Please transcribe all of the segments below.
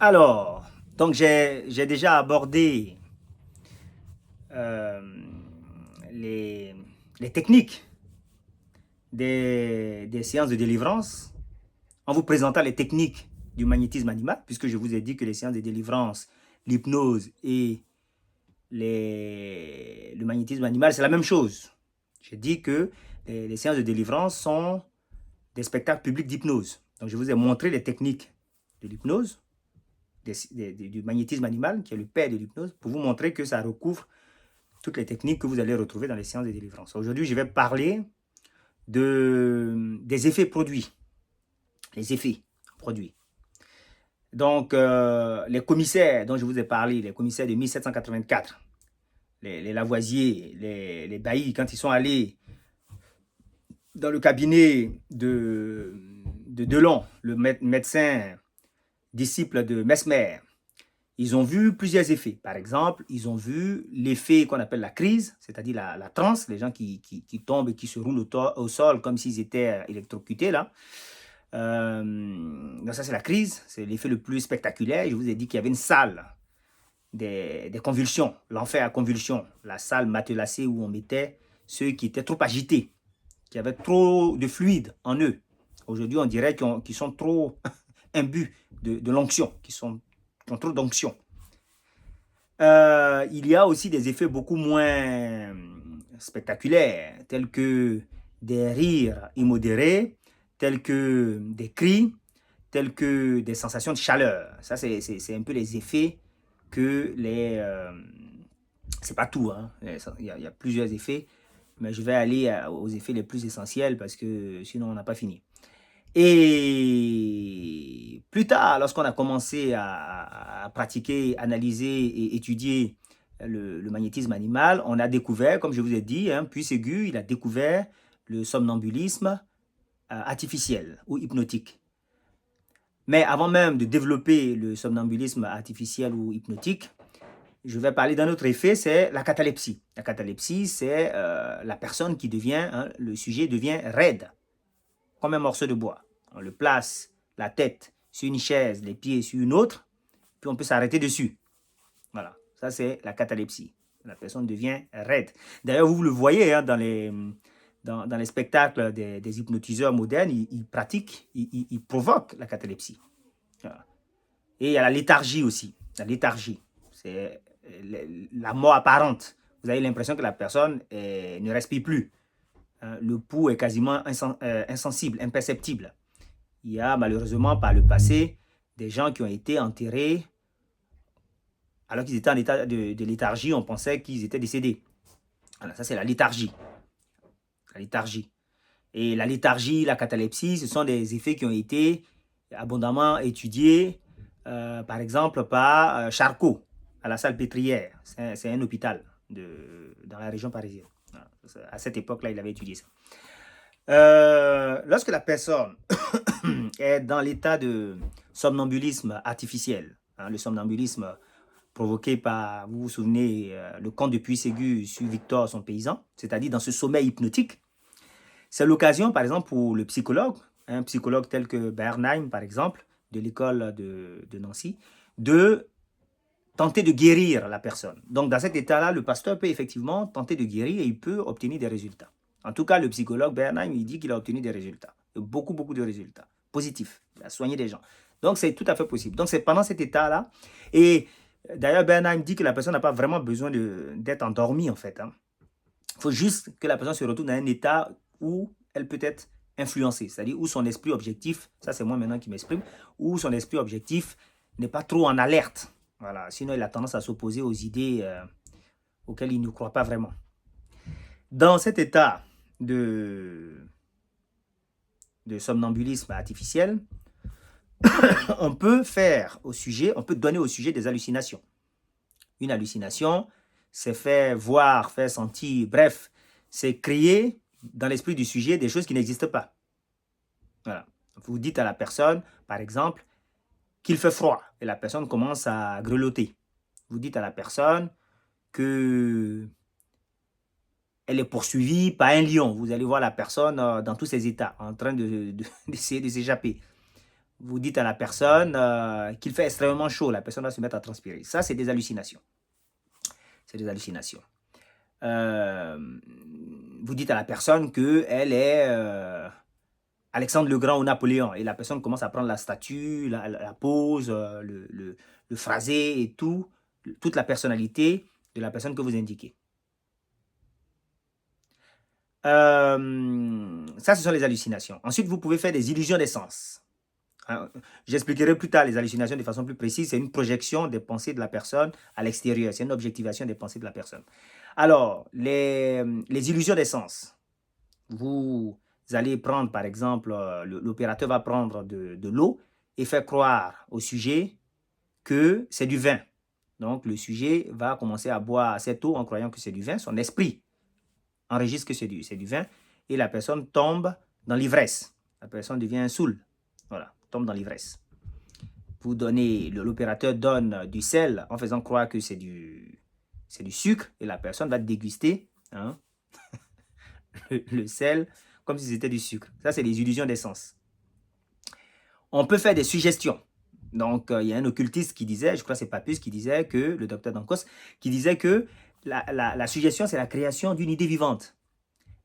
Alors, donc j'ai déjà abordé euh, les, les techniques des séances de délivrance en vous présentant les techniques du magnétisme animal, puisque je vous ai dit que les séances de délivrance, l'hypnose et le magnétisme animal, c'est la même chose. J'ai dit que les séances de délivrance sont des spectacles publics d'hypnose. Donc, je vous ai montré les techniques de l'hypnose, du magnétisme animal, qui est le père de l'hypnose, pour vous montrer que ça recouvre toutes les techniques que vous allez retrouver dans les séances de délivrance. Aujourd'hui, je vais parler des effets produits. Les effets produits. Donc, les commissaires dont je vous ai parlé, les commissaires de 1784, les Lavoisier, les Bailly, quand ils sont allés dans le cabinet de Delon, le médecin disciple de Mesmer, ils ont vu plusieurs effets. Par exemple, ils ont vu l'effet qu'on appelle la crise, c'est-à-dire la transe, les gens qui tombent et qui se roulent au sol comme s'ils étaient électrocutés là. Donc ça, c'est la crise, c'est l'effet le plus spectaculaire. Je vous ai dit qu'il y avait une salle des convulsions, l'enfer à convulsions, la salle matelassée où on mettait ceux qui étaient trop agités, qui avaient trop de fluide en eux. Aujourd'hui, on dirait qu'ils sont trop imbus de l'onction, qui ont trop d'onction. Il y a aussi des effets beaucoup moins spectaculaires, tels que des rires immodérés, tels que des cris, tels que des sensations de chaleur. Ça, c'est un peu les effets que les... c'est pas tout, hein. Il y a plusieurs effets, mais je vais aller aux effets les plus essentiels parce que sinon on n'a pas fini. Et plus tard, lorsqu'on a commencé à pratiquer, analyser et étudier le magnétisme animal, on a découvert, comme je vous ai dit, hein, Puységur, il a découvert le somnambulisme artificiel ou hypnotique. Mais avant même de développer le somnambulisme artificiel ou hypnotique, je vais parler d'un autre effet, c'est la catalepsie. La catalepsie, c'est la personne qui devient, hein, le sujet devient raide, comme un morceau de bois. On le place, la tête sur une chaise, les pieds sur une autre, puis on peut s'arrêter dessus. Voilà, ça c'est la catalepsie. La personne devient raide. D'ailleurs, vous le voyez hein, dans les spectacles des hypnotiseurs modernes, ils pratiquent, ils provoquent la catalepsie. Voilà. Et il y a la léthargie aussi. La léthargie, c'est la mort apparente. Vous avez l'impression que la personne ne respire plus. Le pouls est quasiment insensible, imperceptible. Il y a malheureusement par le passé des gens qui ont été enterrés alors qu'ils étaient en état de léthargie, on pensait qu'ils étaient décédés. Voilà, ça c'est la léthargie. La léthargie. Et la léthargie, la catalepsie, ce sont des effets qui ont été abondamment étudiés, par exemple par Charcot, à la Salpêtrière. C'est un hôpital dans la région parisienne. Voilà. À cette époque-là, il avait étudié ça. Lorsque la personne est dans l'état de somnambulisme artificiel, hein, le somnambulisme provoqué par, vous vous souvenez, le conte de Puységur sur Victor, son paysan, c'est-à-dire dans ce sommeil hypnotique, c'est l'occasion, par exemple, pour le psychologue, un psychologue tel que Bernheim, par exemple, de l'école de Nancy, de tenter de guérir la personne. Donc, dans cet état-là, le pasteur peut effectivement tenter de guérir et il peut obtenir des résultats. En tout cas, le psychologue Bernheim, il dit qu'il a obtenu des résultats. Beaucoup, beaucoup de résultats positifs. Il a soigné des gens. Donc, c'est tout à fait possible. Donc, c'est pendant cet état-là. Et d'ailleurs, Bernheim dit que la personne n'a pas vraiment besoin d'être endormie, en fait. Il faut juste que la personne se retrouve dans un état où elle peut être influencée, c'est-à-dire où son esprit objectif, ça c'est moi maintenant qui m'exprime, où son esprit objectif n'est pas trop en alerte. Voilà. Sinon, il a tendance à s'opposer aux idées auxquelles il ne croit pas vraiment. Dans cet état de somnambulisme artificiel, on peut donner au sujet des hallucinations. Une hallucination, c'est faire voir, faire sentir, bref, c'est créer dans l'esprit du sujet des choses qui n'existent pas. Voilà. Vous dites à la personne, par exemple, qu'il fait froid et la personne commence à grelotter. Vous dites à la personne que elle est poursuivie par un lion. Vous allez voir la personne dans tous ses états, en train d'essayer de s'échapper. Vous dites à la personne qu'il fait extrêmement chaud, la personne va se mettre à transpirer. Ça, c'est des hallucinations. C'est des hallucinations. Vous dites à la personne qu'elle est Alexandre le Grand ou Napoléon, et la personne commence à prendre la statue, la pose, le phrasé et tout, toute la personnalité de la personne que vous indiquez. Ça, ce sont les hallucinations. Ensuite, vous pouvez faire des illusions des sens. J'expliquerai plus tard les hallucinations de façon plus précise. C'est une projection des pensées de la personne à l'extérieur. C'est une objectivation des pensées de la personne. Alors, les illusions des sens. Vous allez prendre, par exemple, l'opérateur va prendre de l'eau et faire croire au sujet que c'est du vin. Donc, le sujet va commencer à boire cette eau en croyant que c'est du vin. Son esprit enregistre que c'est du vin et la personne tombe dans l'ivresse. La personne devient saoule. Voilà, tombe dans l'ivresse. Vous donnez, l'opérateur donne du sel en faisant croire que c'est du sucre et la personne va déguster le sel comme si c'était du sucre. Ça, c'est les illusions des sens. On peut faire des suggestions. Donc, il y a un occultiste qui disait, je crois que c'est Papus qui disait que, le docteur Dankos, qui disait que la suggestion, c'est la création d'une idée vivante.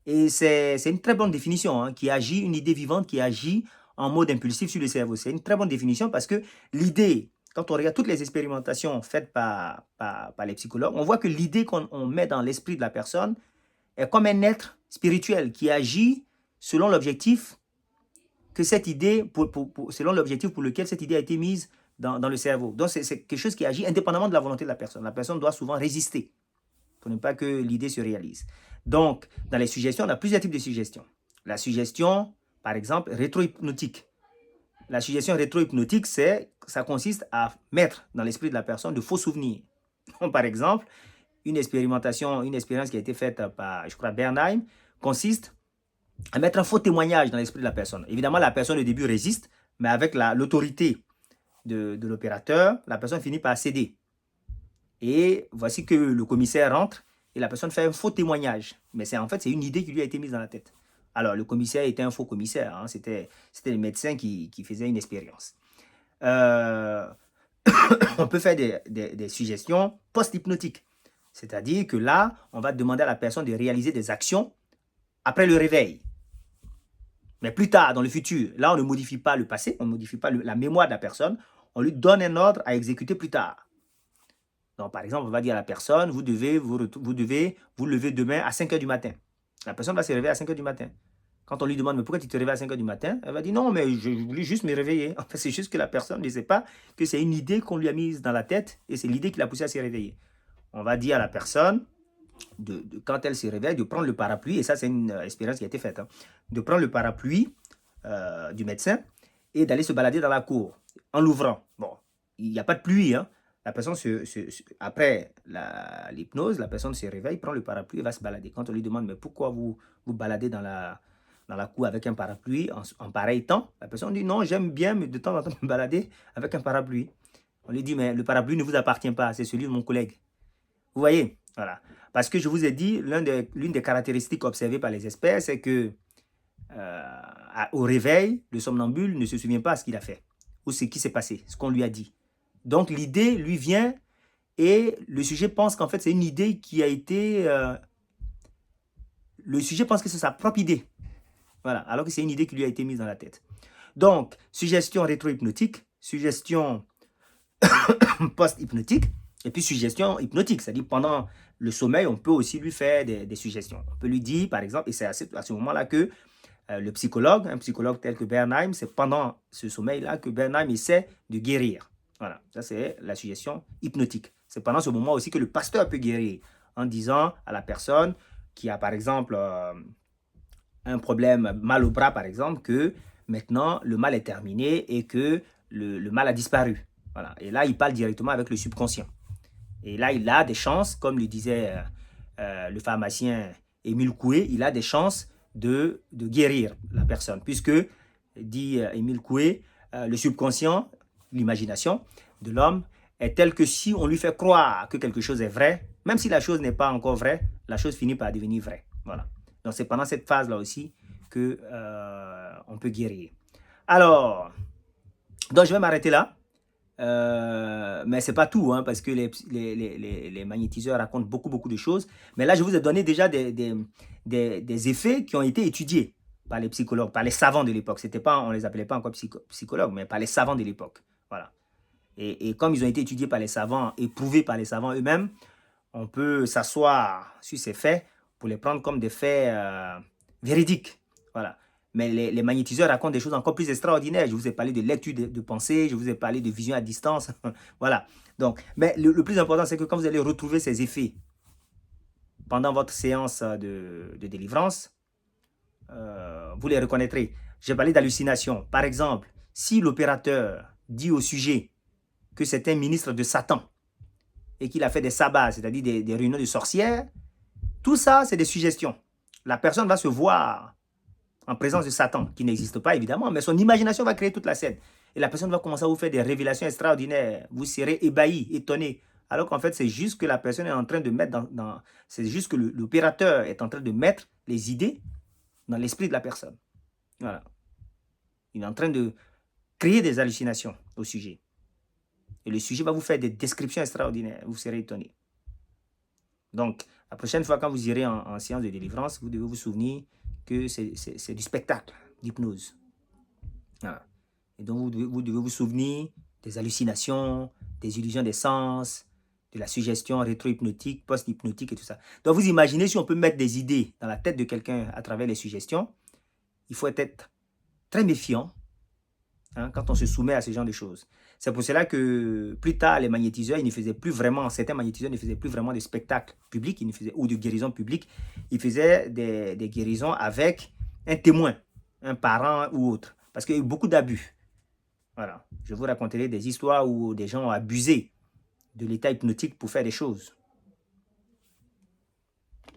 Et c'est une très bonne définition, qui agit, une idée vivante qui agit en mode impulsif sur le cerveau. C'est une très bonne définition parce que l'idée, quand on regarde toutes les expérimentations faites par les psychologues, on voit que l'idée qu'on met dans l'esprit de la personne est comme un être spirituel qui agit selon l'objectif que cette idée, selon l'objectif pour lequel cette idée a été mise dans le cerveau. Donc, c'est quelque chose qui agit indépendamment de la volonté de la personne. La personne doit souvent résister pour ne pas que l'idée se réalise. Donc, dans les suggestions, on a plusieurs types de suggestions. La suggestion, par exemple, rétro-hypnotique. La suggestion rétro-hypnotique, ça consiste à mettre dans l'esprit de la personne de faux souvenirs. Donc, par exemple, une expérience qui a été faite par, je crois, Bernheim, consiste à mettre un faux témoignage dans l'esprit de la personne. Évidemment, la personne au début résiste, mais avec l'autorité de l'opérateur, la personne finit par céder. Et voici que le commissaire rentre et la personne fait un faux témoignage. Mais en fait, c'est une idée qui lui a été mise dans la tête. Alors, le commissaire était un faux commissaire. C'était le médecin qui faisait une expérience. On peut faire des suggestions post-hypnotiques. C'est-à-dire que là, on va demander à la personne de réaliser des actions après le réveil. Mais plus tard, dans le futur, là, on ne modifie pas le passé, on ne modifie pas la mémoire de la personne. On lui donne un ordre à exécuter plus tard. Donc, par exemple, on va dire à la personne, vous devez vous lever demain à 5 h du matin. La personne va se réveiller à 5 h du matin. Quand on lui demande, mais pourquoi tu te réveilles à 5 h du matin? Elle va dire, non, mais je voulais juste me réveiller. En fait, c'est juste que la personne ne sait pas que c'est une idée qu'on lui a mise dans la tête et c'est l'idée qui l'a poussée à se réveiller. On va dire à la personne, quand elle se réveille, de prendre le parapluie, et ça, c'est une expérience qui a été faite, de prendre le parapluie du médecin et d'aller se balader dans la cour en l'ouvrant. Bon, il n'y a pas de pluie, La personne, après l'hypnose, la personne se réveille, prend le parapluie et va se balader. Quand on lui demande, mais pourquoi vous baladez dans la cour avec un parapluie en pareil temps, la personne dit, non, j'aime bien de temps en temps me balader avec un parapluie. On lui dit, mais le parapluie ne vous appartient pas, c'est celui de mon collègue. Vous voyez, voilà. Parce que je vous ai dit, l'une des caractéristiques observées par les experts, c'est que au réveil, le somnambule ne se souvient pas ce qu'il a fait ou ce qui s'est passé, ce qu'on lui a dit. Donc, l'idée lui vient et le sujet pense qu'en fait, c'est une idée qui a été... le sujet pense que c'est sa propre idée. Voilà, alors que c'est une idée qui lui a été mise dans la tête. Donc, suggestion rétro-hypnotique, suggestion post-hypnotique, et puis suggestion hypnotique, c'est-à-dire pendant le sommeil, on peut aussi lui faire des suggestions. On peut lui dire, par exemple, et c'est à ce moment-là que un psychologue tel que Bernheim, c'est pendant ce sommeil-là que Bernheim essaie de guérir. Voilà, ça c'est la suggestion hypnotique. C'est pendant ce moment aussi que le pasteur peut guérir, en disant à la personne qui a par exemple un problème mal au bras, par exemple, que maintenant le mal est terminé et que le mal a disparu. Voilà. Et là, il parle directement avec le subconscient. Et là, il a des chances, comme le disait le pharmacien Émile Coué, il a des chances de guérir la personne. Puisque, dit Émile Coué, le subconscient, l'imagination de l'homme, est tel que si on lui fait croire que quelque chose est vrai, même si la chose n'est pas encore vraie, la chose finit par devenir vraie. Voilà. Donc, c'est pendant cette phase-là aussi qu'on peut guérir. Alors, Donc, je vais m'arrêter là. Mais ce n'est pas tout, hein, parce que les magnétiseurs racontent beaucoup de choses. Mais là, je vous ai donné déjà des effets qui ont été étudiés par les psychologues, par les savants de l'époque. C'était pas, on ne les appelait pas encore psychologues, mais par les savants de l'époque. Voilà. Et comme ils ont été étudiés par les savants, éprouvés par les savants eux-mêmes, on peut s'asseoir sur ces faits pour les prendre comme des faits véridiques. Voilà. Mais les magnétiseurs racontent des choses encore plus extraordinaires. Je vous ai parlé de lecture de pensée, je vous ai parlé de vision à distance. Voilà. Donc, mais le plus important, c'est que quand vous allez retrouver ces effets pendant votre séance de délivrance, vous les reconnaîtrez. J'ai parlé d'hallucination. Par exemple, si l'opérateur dit au sujet que c'est un ministre de Satan et qu'il a fait des sabbats, c'est-à-dire des réunions de sorcières, tout ça, c'est des suggestions. La personne va se voir en présence de Satan, qui n'existe pas évidemment, mais son imagination va créer toute la scène. Et la personne va commencer à vous faire des révélations extraordinaires. Vous serez ébahi, étonné. Alors qu'en fait, c'est juste que la personne est en train de mettre c'est juste que l'opérateur est en train de mettre les idées dans l'esprit de la personne. Voilà. Il est en train de créer des hallucinations au sujet. Et le sujet va vous faire des descriptions extraordinaires. Vous serez étonné. Donc, la prochaine fois, quand vous irez en séance de délivrance, vous devez vous souvenir que c'est du spectacle, d'hypnose. Voilà. Et donc, vous devez vous souvenir des hallucinations, des illusions des sens, de la suggestion rétro-hypnotique, post-hypnotique et tout ça. Donc, vous imaginez si on peut mettre des idées dans la tête de quelqu'un à travers les suggestions, il faut être très méfiant quand on se soumet à ce genre de choses. C'est pour cela que plus tard, les magnétiseurs, ils ne faisaient plus vraiment, certains magnétiseurs ne faisaient plus vraiment de spectacles publics, ou de guérison publique. Ils faisaient des guérisons avec un témoin, un parent ou autre. Parce qu'il y a eu beaucoup d'abus. Voilà. Je vous raconterai des histoires où des gens ont abusé de l'état hypnotique pour faire des choses.